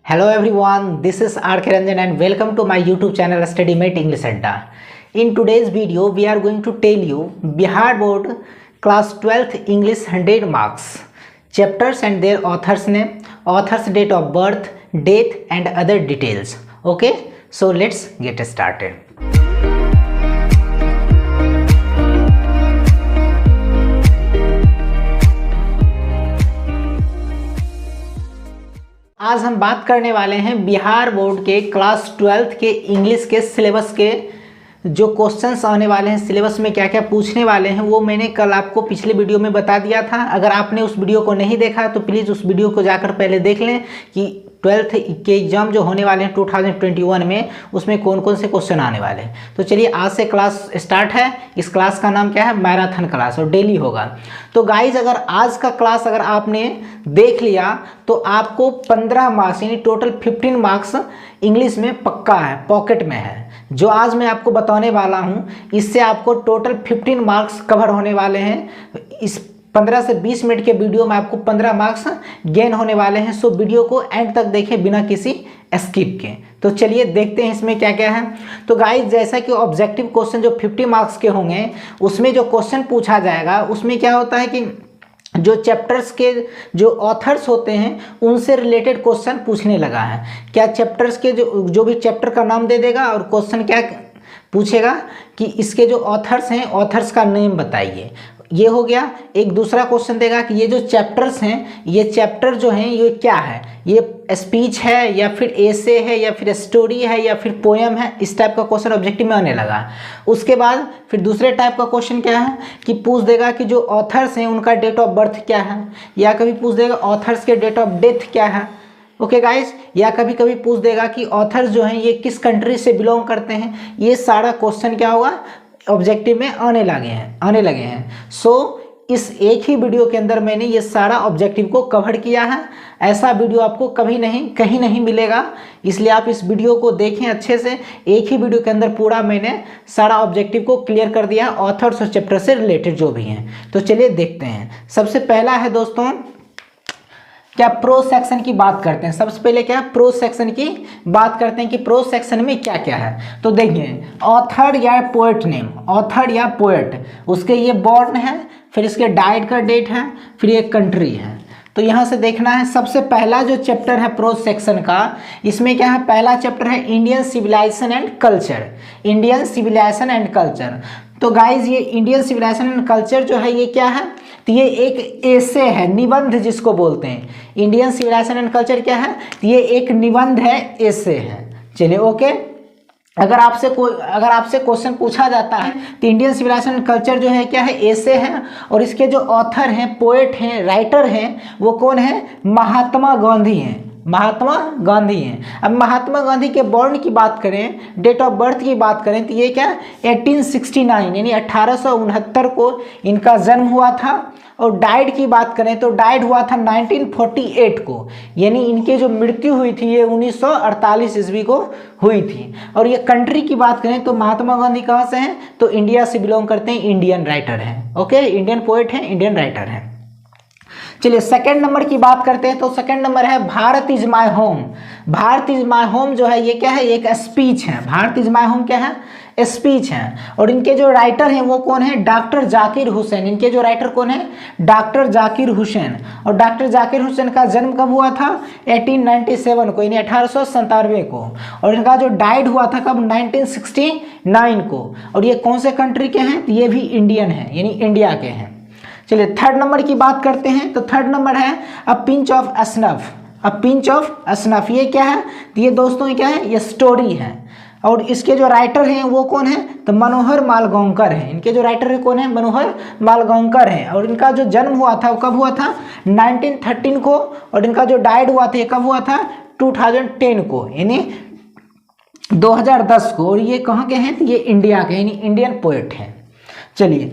Hello everyone, this is R. K. Ranjan and welcome to my YouTube channel StudyMate English Adda. In today's video, we are going to tell you Bihar Board Class 12th English 100 marks, chapters and their author's name, author's date of birth, date and other details. Okay, so let's get started. आज हम बात करने वाले हैं Bihar board के class 12th के English के syllabus के जो क्वेश्चंस आने वाले हैं, सिलेबस में क्या क्या पूछने वाले हैं वो मैंने कल आपको पिछले वीडियो में बता दिया था। अगर आपने उस वीडियो को नहीं देखा तो प्लीज़ उस वीडियो को जाकर पहले देख लें कि 12th के एग्ज़ाम जो होने वाले हैं 2021 में उसमें कौन कौन से क्वेश्चन आने वाले हैं। तो चलिए आज से क्लास स्टार्ट है। इस क्लास का नाम क्या है? मैराथन क्लास, और डेली होगा। तो गाइज अगर आज का क्लास अगर आपने देख लिया तो आपको 15 मार्क्स यानी टोटल 15 मार्क्स इंग्लिश में पक्का है, पॉकेट में है। जो आज मैं आपको बताने वाला हूँ इससे आपको टोटल 15 मार्क्स कवर होने वाले हैं। इस 15 से 20 मिनट के वीडियो में आपको 15 मार्क्स गेन होने वाले हैं। सो वीडियो को एंड तक देखें बिना किसी स्किप के। तो चलिए देखते हैं इसमें क्या क्या है। तो गाइस जैसा कि ऑब्जेक्टिव क्वेश्चन जो 50 मार्क्स के होंगे उसमें जो क्वेश्चन पूछा जाएगा उसमें क्या होता है कि जो चैप्टर्स के जो ऑथर्स होते हैं उनसे रिलेटेड क्वेश्चन पूछने लगा है। क्या चैप्टर्स के जो भी चैप्टर का नाम दे देगा और क्वेश्चन क्या पूछेगा कि इसके जो ऑथर्स हैं ऑथर्स का नेम बताइए। ये हो गया। एक दूसरा क्वेश्चन देगा कि ये जो चैप्टर्स हैं ये चैप्टर जो हैं ये क्या है, ये स्पीच है या फिर एसे है या फिर स्टोरी है या फिर पोएम है। इस टाइप का क्वेश्चन ऑब्जेक्टिव में आने लगा। उसके बाद फिर दूसरे टाइप का क्वेश्चन क्या है कि पूछ देगा कि जो ऑथर्स हैं उनका डेट ऑफ बर्थ क्या है, या कभी पूछ देगा ऑथर्स के डेट ऑफ डेथ क्या है। ओके गाइस, या कभी कभी पूछ देगा कि ऑथर्स जो हैं ये किस कंट्री से बिलोंग करते हैं। ये सारा क्वेश्चन क्या होगा ऑब्जेक्टिव में आने लगे हैं। सो इस एक ही वीडियो के अंदर मैंने ये सारा ऑब्जेक्टिव को कवर किया है। ऐसा वीडियो आपको कभी नहीं कहीं नहीं मिलेगा, इसलिए आप इस वीडियो को देखें अच्छे से। एक ही वीडियो के अंदर पूरा मैंने सारा ऑब्जेक्टिव को क्लियर कर दिया, ऑथर्स और चैप्टर से रिलेटेड जो भी हैं। तो चलिए देखते हैं। सबसे पहला है दोस्तों क्या प्रो सेक्शन की बात करते हैं। सबसे पहले क्या प्रो सेक्शन की बात करते हैं कि प्रो सेक्शन में क्या क्या है। तो देखिए ऑथर या पोएट नेम, ऑथर या पोएट, उसके ये बॉर्न है, फिर इसके डाइड का डेट है, फिर ये कंट्री है। तो यहाँ से देखना है। सबसे पहला जो चैप्टर है प्रो सेक्शन का, इसमें क्या है? पहला चैप्टर है Indian civilisation and culture. Indian civilisation and culture. तो गाइज ये इंडियन सिविलाइजेशन एंड कल्चर जो है ये क्या है? तो ये एक एसे है, निबंध जिसको बोलते हैं। इंडियन सिविलाइजेशन एंड कल्चर क्या है? ये एक निबंध है, एसे है। चलिए ओके। अगर आपसे क्वेश्चन पूछा जाता है तो इंडियन सिविलाइजेशन एंड कल्चर जो है क्या है? एसे है। और इसके जो ऑथर हैं, पोएट हैं, राइटर हैं, वो कौन है? महात्मा गांधी हैं। महात्मा गांधी हैं। अब महात्मा गांधी के बॉर्न की बात करें, डेट ऑफ बर्थ की बात करें तो ये क्या 1869 यानी 1869 को इनका जन्म हुआ था। और डाइड की बात करें तो डाइड हुआ था 1948 को, यानी इनकी जो मृत्यु हुई थी ये 1948 ईस्वी को हुई थी। और ये कंट्री की बात करें तो महात्मा गांधी कहाँ से हैं? तो इंडिया से बिलोंग करते हैं, इंडियन राइटर हैं। ओके, इंडियन पोएट हैं, इंडियन राइटर हैं। चलिए सेकंड नंबर की बात करते हैं। तो सेकंड नंबर है Bharat is my home. Bharat is my home जो है ये क्या है? एक स्पीच है। भारत इज माय होम क्या है? स्पीच है। और इनके जो राइटर हैं वो कौन है? डॉक्टर जाकिर हुसैन। इनके जो राइटर कौन है? डॉक्टर जाकिर हुसैन। और डॉक्टर जाकिर हुसैन का जन्म कब हुआ था? 1897 को, यानी 1897 को। और इनका जो डाइड हुआ था कब? 1969 को। और ये कौन से कंट्री के हैं? ये भी इंडियन है, यानी इंडिया के हैं। चलिए थर्ड नंबर की बात करते हैं। तो थर्ड नंबर है a pinch of snuff. A pinch of snuff ये क्या है? तो ये दोस्तों ये क्या है? ये स्टोरी है। और इसके जो राइटर हैं वो कौन है? तो मनोहर मालगांवकर हैं। इनके जो राइटर हैं कौन है? मनोहर मालगांवकर हैं। और इनका जो जन्म हुआ था वो कब हुआ था? 1913 को। और इनका जो डाइड हुआ था ये कब हुआ था? 2010 को, यानी 2010 को। और ये कहाँ के हैं? तो ये इंडिया के, यानी इंडियन पोएट हैं। चलिए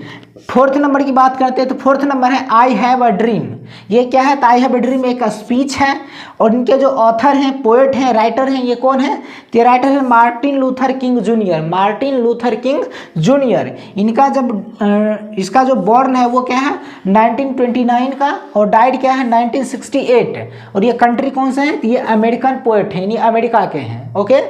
फोर्थ नंबर की बात करते हैं तो फोर्थ नंबर है आई हैव अ ड्रीम। ये क्या है? तो आई हैव अ ड्रीम एक स्पीच है और इनके जो ऑथर हैं, पोएट हैं, राइटर हैं, ये कौन है? ये राइटर है Martin Luther king junior. Martin Luther king junior. इनका जब इसका जो बॉर्न है वो क्या है? 1929 का और डाइड क्या है? 1968। और ये कंट्री कौन सा है? ये अमेरिकन पोएट है, यानी अमेरिका के हैं। ओके,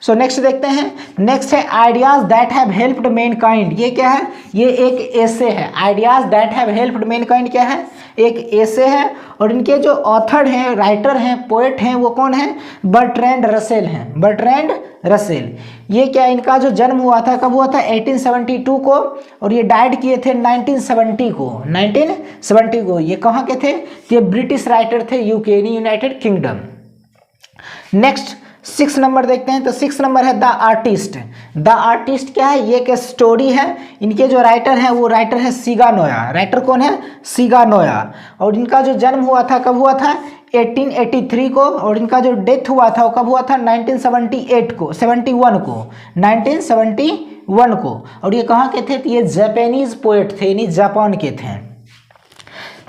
सो नेक्स्ट देखते हैं। नेक्स्ट है ideas that have helped Mankind. ये क्या है? ये एक एसे है। Ideas that have helped Mankind क्या है? एक एसे है और इनके जो ऑथर हैं, राइटर हैं, पोएट हैं, वो कौन है? बर्ट्रैंड रसेल हैं। Bertrand Russell. ये क्या, इनका जो जन्म हुआ था कब हुआ था? 1872 को और ये डाइड किए थे 1970 को। 1970 को। ये कहाँ के थे? ये ब्रिटिश राइटर थे, UK United kingdom. Next 6 number देखते हैं तो 6 नंबर है द आर्टिस्ट। द आर्टिस्ट क्या है? ये एक स्टोरी है। इनके जो राइटर हैं वो राइटर है सिगा नोया। राइटर कौन है? सिगा नोया। और इनका जो जन्म हुआ था कब हुआ था? 1883 को और इनका जो डेथ हुआ था वो कब हुआ था? 1978 को, 71 को, 1971 को। और ये कहाँ के थे? तो ये जापानीज पोएट थे, यानी जापान के थे।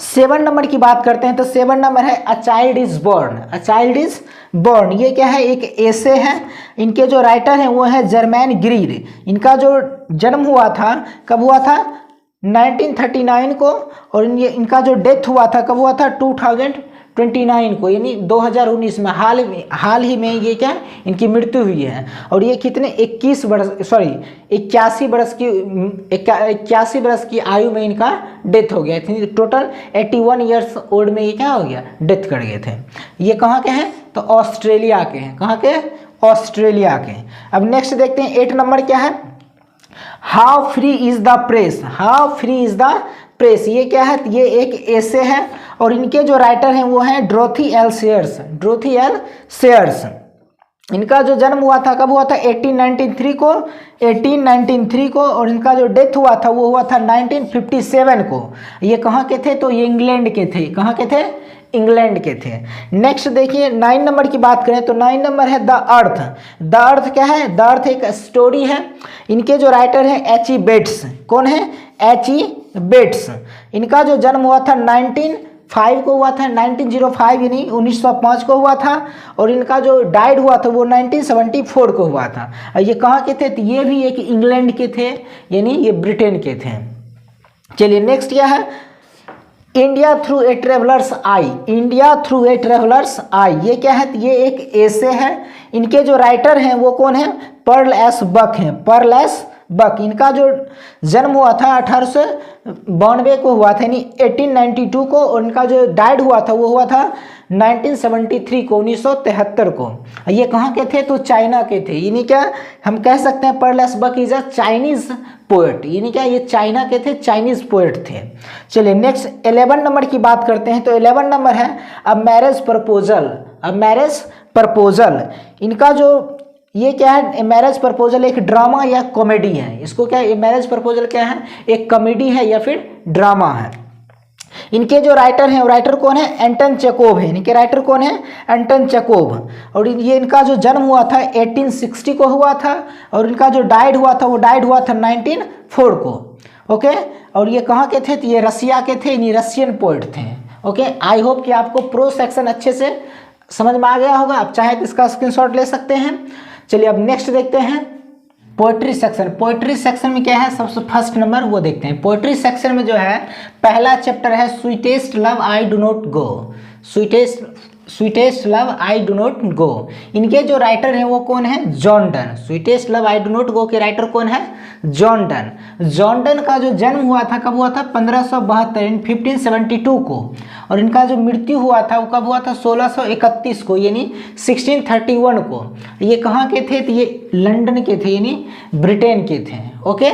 7 नंबर की बात करते हैं तो 7 नंबर है a child is born. A child is born. ये क्या है? एक एसे है। इनके जो राइटर हैं वो है जर्मैन ग्रीर। इनका जो जन्म हुआ था कब हुआ था? 1939 को और इनका जो डेथ हुआ था कब हुआ था? 2029 को, यानी 2019 में। हाल ही में ये क्या, इनकी मृत्यु हुई है। और ये कितने 81 बरस की आयु में इनका डेथ हो गया थी। टोटल 81 ईयर्स ओल्ड में ये क्या हो गया? डेथ कर गए थे। ये कहाँ के हैं? तो ऑस्ट्रेलिया के हैं। कहाँ के? ऑस्ट्रेलिया के। अब नेक्स्ट देखते हैं 8 नंबर क्या है? How free is the press. How free is the press. ये क्या है? ये एक एसे है और इनके जो राइटर हैं वो हैं Dorothy L shares. Dorothy L shares. इनका जो जन्म हुआ था कब हुआ था? 1893 को और इनका जो डेथ हुआ था वो हुआ था 1957 को। ये कहाँ के थे? तो ये इंग्लैंड के थे। कहाँ के थे? इंग्लैंड के थे। नेक्स्ट देखिए 9 नंबर की बात करें तो 9 नंबर है द अर्थ। द अर्थ क्या है? द अर्थ एक स्टोरी है। इनके जो राइटर हैं H.E. बेट्स। कौन है? H.E. बेट्स। इनका जो जन्म हुआ था 1905 को हुआ था, 1905 यानी 1905 को हुआ था और इनका जो डाइड हुआ था वो 1974 को हुआ था। ये कहाँ के थे? तो ये भी एक इंग्लैंड के थे, यानी ये ब्रिटेन के थे। चलिए नेक्स्ट क्या है? India through a traveller's eye. India through a traveller's eye. ये क्या है? ये एक एसे है। इनके जो राइटर हैं वो कौन है? पर्ल एस बक हैं। Pearl S Buck. इनका जो जन्म हुआ था 1892 को हुआ था, यानी 1892 को और इनका जो डाइड हुआ था वो हुआ था 1973 को, 1973 को। ये कहाँ के थे? तो चाइना के थे। यानी क्या हम कह सकते हैं Pearl S Buck is a Chinese poet. यानी क्या ये चाइना के थे, चाइनीज पोएट थे। चलिए नेक्स्ट 11 नंबर की बात करते हैं तो 11 नंबर है a marriage proposal. A marriage proposal. इनका जो ये क्या है? मैरिज प्रपोजल एक ड्रामा या कॉमेडी है। इसको क्या है? मैरिज प्रपोजल क्या है? एक कॉमेडी है या फिर ड्रामा है। इनके जो राइटर हैं, राइटर कौन है? एंटन चेकोव है। इनके राइटर कौन है? एंटन चेकोव। और ये इनका जो जन्म हुआ था 1860 को हुआ था और इनका जो डाइड हुआ था वो डाइड हुआ था 1904 को। ओके, और ये कहाँ के थे? तो ये रसिया के थे, यानी रशियन पोएट थे। ओके, आई होप कि आपको प्रो सेक्शन अच्छे से समझ में आ गया होगा। आप चाहे तो इसका स्क्रीनशॉट ले सकते हैं। चलिए अब नेक्स्ट देखते हैं पोएट्री सेक्शन। पोएट्री सेक्शन में क्या है? सबसे फर्स्ट नंबर वो देखते हैं। पोएट्री सेक्शन में जो है पहला चैप्टर है sweetest love I do not go. Sweetest love I do not go. इनके जो राइटर हैं वो कौन है? John Donne. Sweetest love I do not go के राइटर कौन है? John Donne. जॉन डन का जो जन्म हुआ था कब हुआ था? 1572 1572 को और इनका जो मृत्यु हुआ था वो कब हुआ था? 1631 को, यानी 1631 को। ये कहाँ के थे? तो ये लंदन के थे, यानी ब्रिटेन के थे। ओके,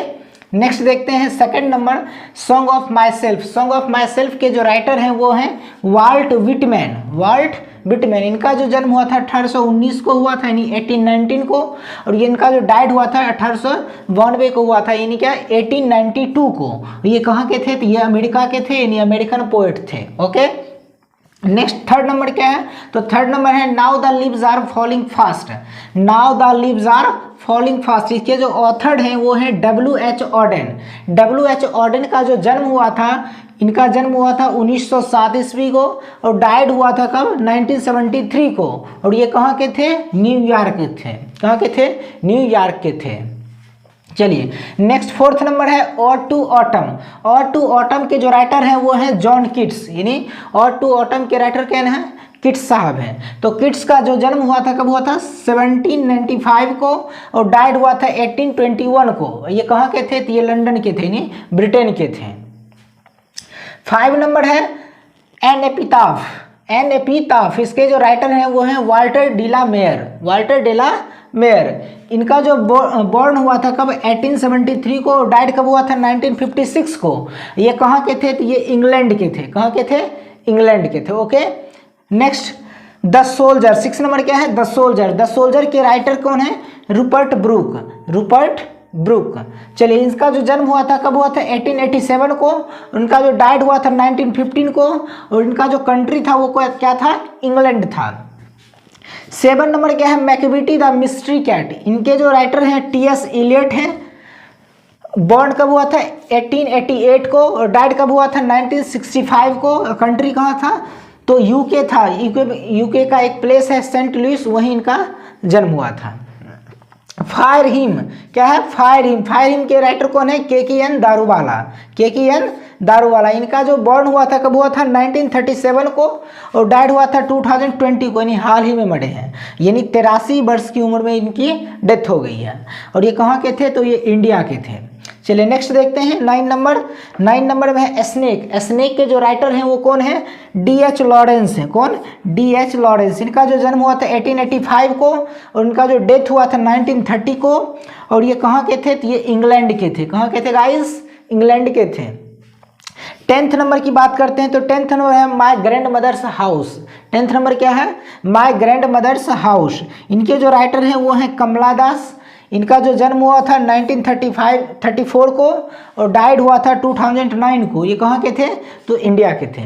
नेक्स्ट देखते हैं second number song of my self. Song of my self के जो राइटर हैं वो हैं वाल्ट विटमैन। Volt Whitman. इनका जो जन्म हुआ था 1819 को हुआ था, यानी 1819 को और ये इनका जो डाइड हुआ था 1892 को हुआ था, यानी क्या 1892 को। ये कहाँ के थे? तो ये अमेरिका के थे, यानी अमेरिकन पोएट थे। ओके, नेक्स्ट थर्ड नंबर क्या है, तो थर्ड नंबर है now the leaves are falling fast. Now the leaves are falling fast, इसके जो ऑथर हैं वो हैं W.H. ऑडेन। W.H. ऑडेन का जो जन्म हुआ था, इनका जन्म हुआ था 1907 ईस्वी को और डाइड हुआ था कब, 1973 को। और ये कहाँ के थे, न्यूयॉर्क के थे। कहाँ के थे, न्यूयॉर्क के थे। चलिए नेक्स्ट फोर्थ नंबर है ode to autumn. Ode to autumn के जो राइटर हैं वो हैं जॉन किट्स, यानी ऑड टू ऑटम के राइटर कौन हैं, किट्स साहब हैं। तो किट्स का जो जन्म हुआ था कब हुआ था, 1795 को और डाइड हुआ था 1821 को। ये कहाँ के थे, तो ये लंदन के थे, यानी ब्रिटेन के थे। 5 नंबर है एन एपिताफ। एन एपिताफ, इसके जो राइटर हैं वो हैं वाल्टर डिला मेयर। वाल्टर डिला मेयर, इनका जो बॉर्न हुआ था कब, 1873 को और डाइड कब हुआ था, 1956 को। ये कहाँ के थे, तो ये इंग्लैंड के थे। कहाँ के थे, इंग्लैंड के थे। Okay next the soldier. 6 number क्या है, द सोल्जर। द सोल्जर के राइटर कौन है, रूपर्ट ब्रूक। Rupert Brooke. चलिए इसका जो जन्म हुआ था कब हुआ था, 1887 को। उनका जो डाइड हुआ था 1915 को और इनका जो कंट्री था वो क्या था, इंग्लैंड था। 7 नंबर क्या है, मैकबेटी द मिस्ट्री कैट। इनके जो राइटर हैं T.S. एलियट हैं। बॉर्न कब हुआ था, 1888 को और डाइड कब हुआ था, 1965 को। कंट्री कहाँ था, तो यूके था। यूके का एक प्लेस है सेंट लुइस, वहीं इनका जन्म हुआ था। फायर हिम क्या है, फायर हिम। फायर हिम के राइटर कौन है, KKN दारूवाला। KKN दारूवाला, इनका जो बॉर्न हुआ था कब हुआ था, 1937 को और डाइड हुआ था 2020 को, यानी हाल ही में मरे हैं। यानी 83 वर्ष की उम्र में इनकी डेथ हो गई है। और ये कहाँ के थे, तो ये इंडिया के थे। चलिए नेक्स्ट देखते हैं 9 नंबर। 9 नंबर में है स्नेक। स्नेक के जो राइटर हैं वो कौन है, D.H. लॉरेंस हैं। कौन, D.H. लॉरेंस। इनका जो जन्म हुआ था 1885 को और इनका जो डेथ हुआ था 1930 को। और ये कहाँ के थे, तो ये इंग्लैंड के थे। कहाँ के थे गाइस, इंग्लैंड के थे। 10th नंबर की बात करते हैं तो 10th नंबर है my grandmother's house. 10th number क्या है, माय ग्रैंड मदर्स हाउस। इनके जो राइटर हैं वो हैं कमला दास। इनका जो जन्म हुआ था 1934 को और डाइड हुआ था 2009 को। ये कहाँ के थे, तो इंडिया के थे।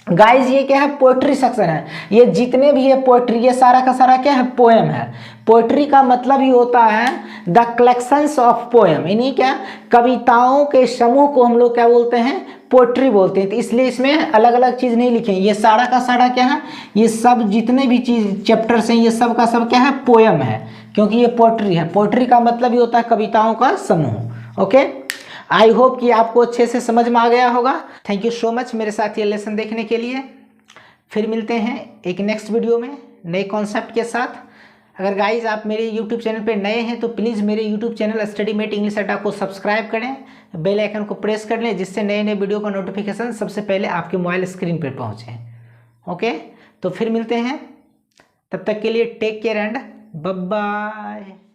गाइज ये क्या है, पोएट्री सेक्शन है। ये जितने भी है पोएट्री, ये सारा का सारा क्या है, पोएम है। पोएट्री का मतलब ही होता है द कलेक्शंस ऑफ पोएम, यानी क्या, कविताओं के समूह को हम लोग क्या बोलते हैं, पोएट्री बोलते हैं। तो इसलिए इसमें अलग अलग चीज़ नहीं लिखे, ये सारा का सारा क्या है, ये सब जितने भी चीज चैप्टर्स हैं ये सब का सब क्या है, पोएम है, क्योंकि ये पोएट्री है। पोएट्री का मतलब ही होता है कविताओं का समूह। ओके, आई होप कि आपको अच्छे से समझ में आ गया होगा। थैंक यू सो मच मेरे साथ ये लेसन देखने के लिए। फिर मिलते हैं एक नेक्स्ट वीडियो में नए कॉन्सेप्ट के साथ। अगर गाइज आप मेरे यूट्यूब चैनल पे नए हैं तो प्लीज़ मेरे YouTube channel Study Mate English Adda को सब्सक्राइब करें, बेल आइकन को प्रेस कर लें, जिससे नए नए वीडियो का नोटिफिकेशन सबसे पहले आपके मोबाइल स्क्रीन पर पहुँचे। ओके, तो फिर मिलते हैं, तब तक के लिए take care and bye bye.